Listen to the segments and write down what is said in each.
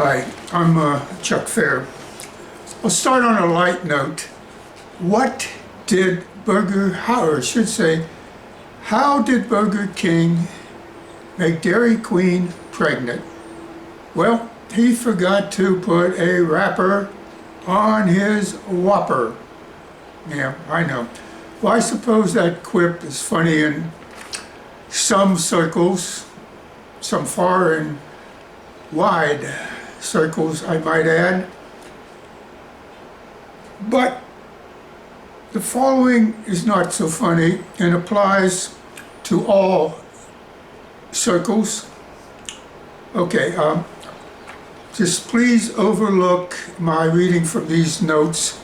Hi, I'm Chuck Fair. I'll start on a light note. What did how did Burger King make Dairy Queen pregnant? Well, he forgot to put a wrapper on his Whopper. Yeah, I know. Well, I suppose that quip is funny in some circles, some far and wide circles, I might add. But the following is not so funny and applies to all circles. Okay, just please overlook my reading from these notes.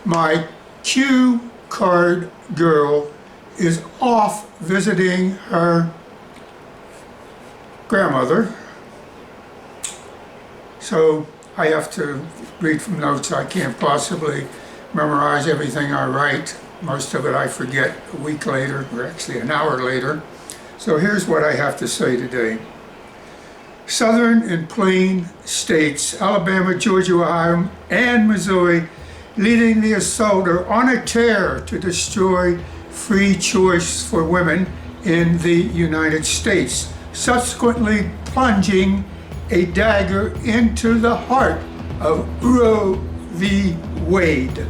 My cue card girl is off visiting her grandmother. So I have to read from notes. I can't possibly memorize everything I write. Most of it I forget a week later, or actually an hour later. So here's what I have to say today. Southern and Plain states, Alabama, Georgia, Ohio, and Missouri, leading the assault are on a tear to destroy free choice for women in the United States, subsequently plunging a dagger into the heart of Roe v. Wade.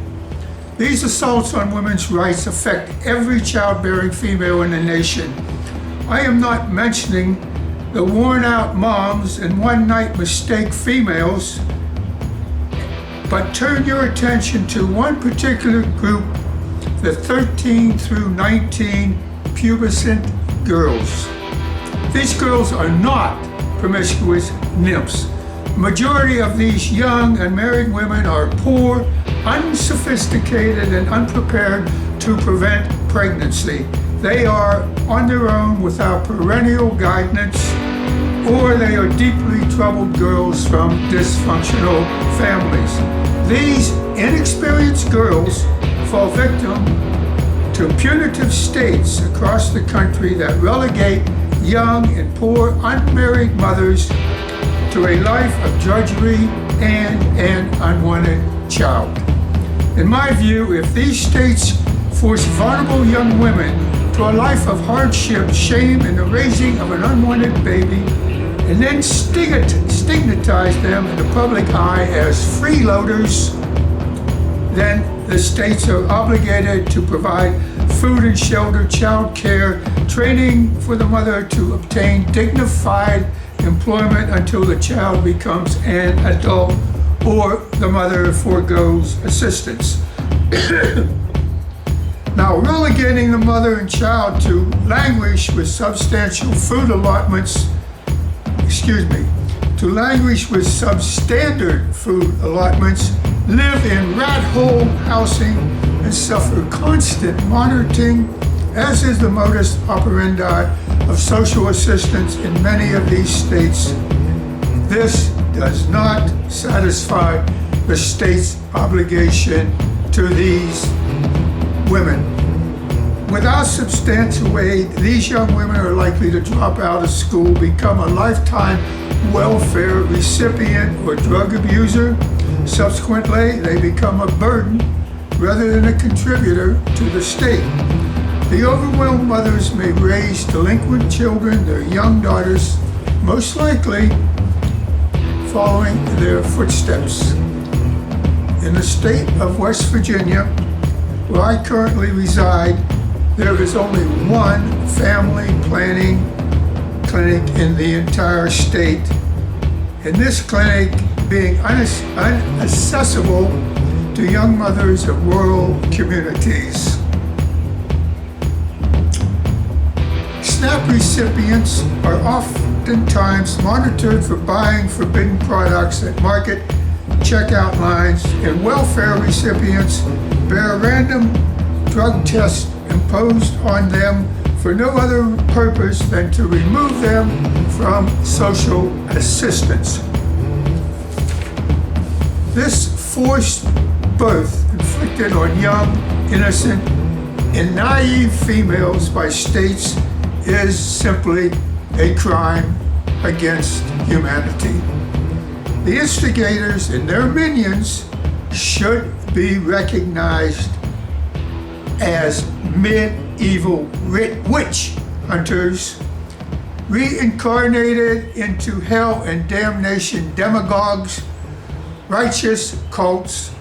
These assaults on women's rights affect every childbearing female in the nation. I am not mentioning the worn-out moms and one-night mistake females, but turn your attention to one particular group, the 13 through 19 pubescent girls. These girls are not promiscuous nymphs. The majority of these young unmarried women are poor, unsophisticated, and unprepared to prevent pregnancy. They are on their own without parental guidance, or they are deeply troubled girls from dysfunctional families. These inexperienced girls fall victim to punitive states across the country that relegate young and poor unmarried mothers to a life of drudgery and an unwanted child. In my view, if these states force vulnerable young women to a life of hardship, shame, and the raising of an unwanted baby, and then stigmatize them in the public eye as freeloaders, then the states are obligated to provide food and shelter, child care, training for the mother to obtain dignified employment until the child becomes an adult or the mother forgoes assistance. Now, relegating the mother and child to languish with substantial food allotments, to languish with substandard food allotments, live in rat hole housing, and suffer constant monitoring, as is the modus operandi of social assistance in many of these states. This does not satisfy the state's obligation to these women. Without substantial aid, these young women are likely to drop out of school, become a lifetime welfare recipient or drug abuser. Subsequently, they become a burden rather than a contributor to the state. The overwhelmed mothers may raise delinquent children, their young daughters, most likely following their footsteps. In the state of West Virginia, where I currently reside, there is only one family planning clinic in the entire state, and this clinic being inaccessible to young mothers of rural communities. SNAP recipients are oftentimes monitored for buying forbidden products at market checkout lines, and welfare recipients bear random drug tests imposed on them for no other purpose than to remove them from social assistance. This forced birth inflicted on young, innocent, and naive females by states is simply a crime against humanity. The instigators and their minions should be recognized as medieval witch hunters, reincarnated into hell and damnation demagogues, righteous cults,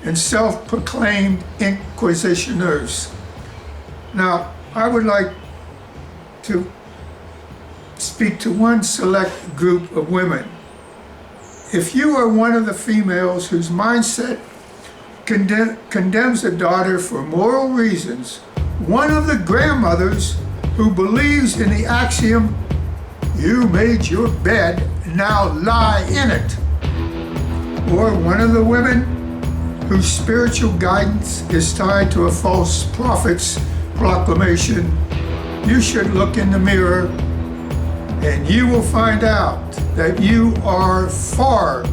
and self-proclaimed inquisitioners. Now, I would like to speak to one select group of women. If you are one of the females whose mindset condemns a daughter for moral reasons, one of the grandmothers who believes in the axiom, "You made your bed, now lie in it," or one of the women whose spiritual guidance is tied to a false prophet's proclamation, you should look in the mirror and you will find out that you are far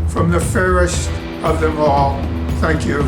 from the fairest of them all. Thank you.